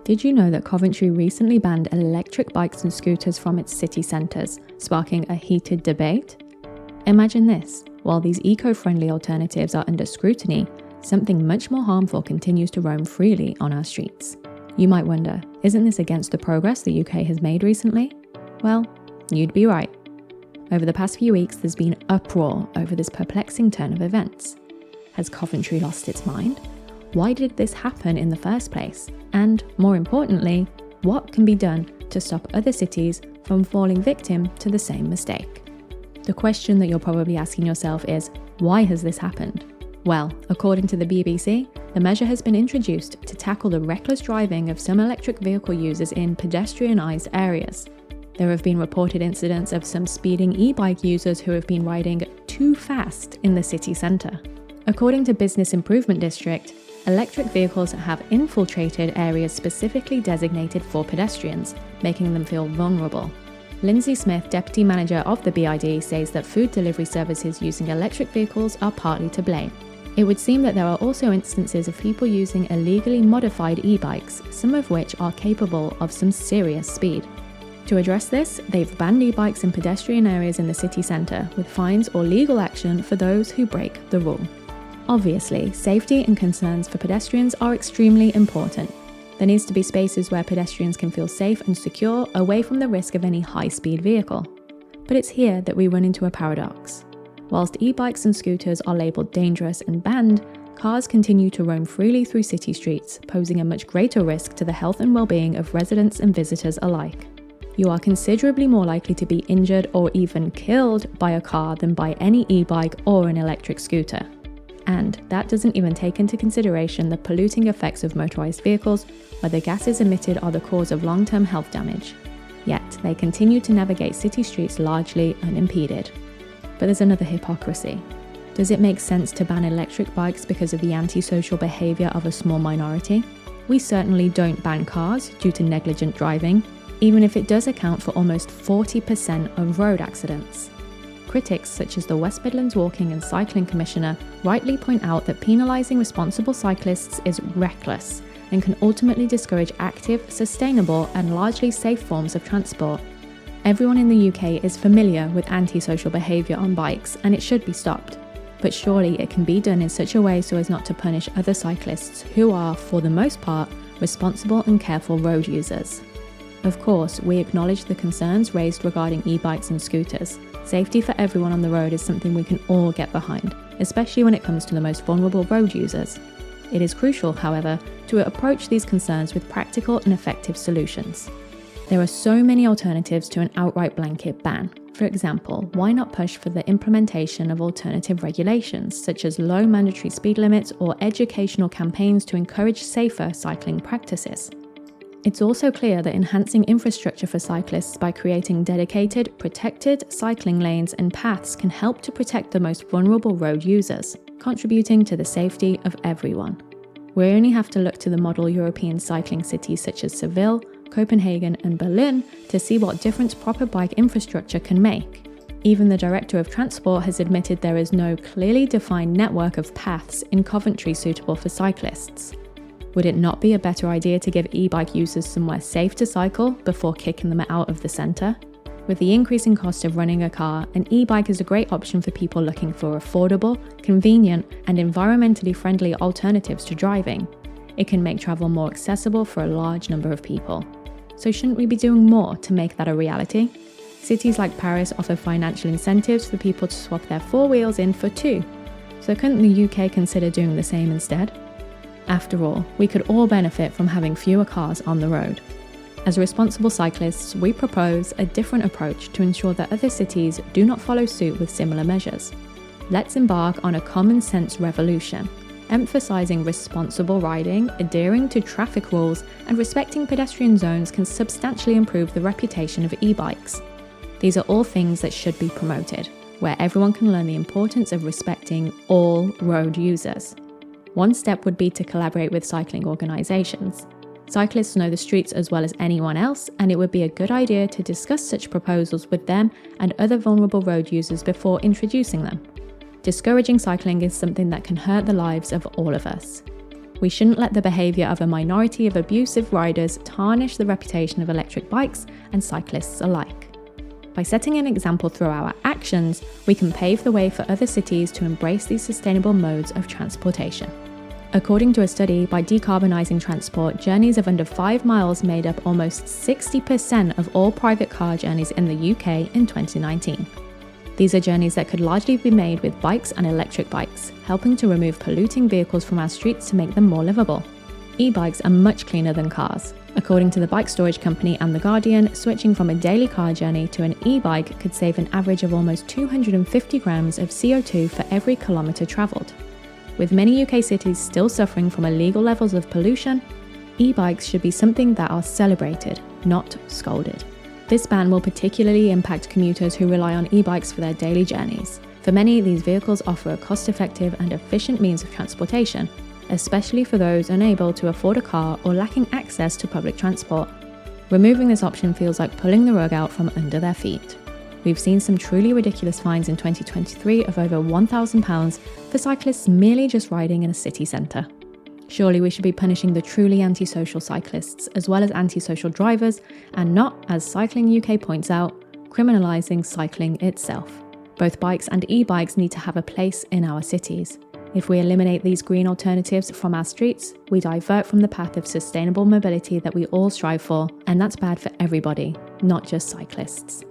Did you know that Coventry recently banned electric bikes and scooters from its city centres, sparking a heated debate? Imagine this, while these eco-friendly alternatives are under scrutiny, something much more harmful continues to roam freely on our streets. You might wonder, isn't this against the progress the UK has made recently? Well, you'd be right. Over the past few weeks, there's been uproar over this perplexing turn of events. Has Coventry lost its mind? Why did this happen in the first place? And more importantly, what can be done to stop other cities from falling victim to the same mistake? The question that you're probably asking yourself is, why has this happened? Well, according to the BBC, the measure has been introduced to tackle the reckless driving of some electric vehicle users in pedestrianised areas. There have been reported incidents of some speeding e-bike users who have been riding too fast in the city centre. According to Business Improvement District, electric vehicles have infiltrated areas specifically designated for pedestrians, making them feel vulnerable. Lindsay Smith, Deputy Manager of the BID, says that food delivery services using electric vehicles are partly to blame. It would seem that there are also instances of people using illegally modified e-bikes, some of which are capable of some serious speed. To address this, they've banned e-bikes in pedestrian areas in the city centre, with fines or legal action for those who break the rule. Obviously, safety and concerns for pedestrians are extremely important. There needs to be spaces where pedestrians can feel safe and secure, away from the risk of any high-speed vehicle. But it's here that we run into a paradox. Whilst e-bikes and scooters are labelled dangerous and banned, cars continue to roam freely through city streets, posing a much greater risk to the health and well-being of residents and visitors alike. You are considerably more likely to be injured or even killed by a car than by any e-bike or an electric scooter. And that doesn't even take into consideration the polluting effects of motorised vehicles, where the gases emitted are the cause of long-term health damage. Yet, they continue to navigate city streets largely unimpeded. But there's another hypocrisy. Does it make sense to ban electric bikes because of the antisocial behaviour of a small minority? We certainly don't ban cars due to negligent driving, even if it does account for almost 40% of road accidents. Critics such as the West Midlands Walking and Cycling Commissioner rightly point out that penalising responsible cyclists is reckless and can ultimately discourage active, sustainable and largely safe forms of transport. Everyone in the UK is familiar with antisocial behaviour on bikes and it should be stopped. But surely it can be done in such a way so as not to punish other cyclists who are, for the most part, responsible and careful road users. Of course, we acknowledge the concerns raised regarding e-bikes and scooters. Safety for everyone on the road is something we can all get behind, especially when it comes to the most vulnerable road users. It is crucial, however, to approach these concerns with practical and effective solutions. There are so many alternatives to an outright blanket ban. For example, why not push for the implementation of alternative regulations, such as low mandatory speed limits or educational campaigns to encourage safer cycling practices? It's also clear that enhancing infrastructure for cyclists by creating dedicated, protected cycling lanes and paths can help to protect the most vulnerable road users, contributing to the safety of everyone. We only have to look to the model European cycling cities such as Seville, Copenhagen and Berlin to see what difference proper bike infrastructure can make. Even the Director of Transport has admitted there is no clearly defined network of paths in Coventry suitable for cyclists. Would it not be a better idea to give e-bike users somewhere safe to cycle before kicking them out of the centre? With the increasing cost of running a car, an e-bike is a great option for people looking for affordable, convenient and environmentally friendly alternatives to driving. It can make travel more accessible for a large number of people. So shouldn't we be doing more to make that a reality? Cities like Paris offer financial incentives for people to swap their four wheels in for two. So couldn't the UK consider doing the same instead? After all, we could all benefit from having fewer cars on the road. As responsible cyclists, we propose a different approach to ensure that other cities do not follow suit with similar measures. Let's embark on a common sense revolution, emphasising responsible riding, adhering to traffic rules, and respecting pedestrian zones can substantially improve the reputation of e-bikes. These are all things that should be promoted, where everyone can learn the importance of respecting all road users. One step would be to collaborate with cycling organisations. Cyclists know the streets as well as anyone else, and it would be a good idea to discuss such proposals with them and other vulnerable road users before introducing them. Discouraging cycling is something that can hurt the lives of all of us. We shouldn't let the behaviour of a minority of abusive riders tarnish the reputation of electric bikes and cyclists alike. By setting an example through our actions, we can pave the way for other cities to embrace these sustainable modes of transportation. According to a study, by decarbonising transport, journeys of under 5 miles made up almost 60% of all private car journeys in the UK in 2019. These are journeys that could largely be made with bikes and electric bikes, helping to remove polluting vehicles from our streets to make them more livable. E-bikes are much cleaner than cars. According to the bike storage company and The Guardian, switching from a daily car journey to an e-bike could save an average of almost 250 grams of CO2 for every kilometre travelled. With many UK cities still suffering from illegal levels of pollution, e-bikes should be something that are celebrated, not scolded. This ban will particularly impact commuters who rely on e-bikes for their daily journeys. For many, these vehicles offer a cost-effective and efficient means of transportation, especially for those unable to afford a car or lacking access to public transport. Removing this option feels like pulling the rug out from under their feet. We've seen some truly ridiculous fines in 2023 of over £1,000 for cyclists merely just riding in a city centre. Surely we should be punishing the truly antisocial cyclists as well as antisocial drivers and not, as Cycling UK points out, criminalising cycling itself. Both bikes and e-bikes need to have a place in our cities. If we eliminate these green alternatives from our streets, we divert from the path of sustainable mobility that we all strive for, and that's bad for everybody, not just cyclists.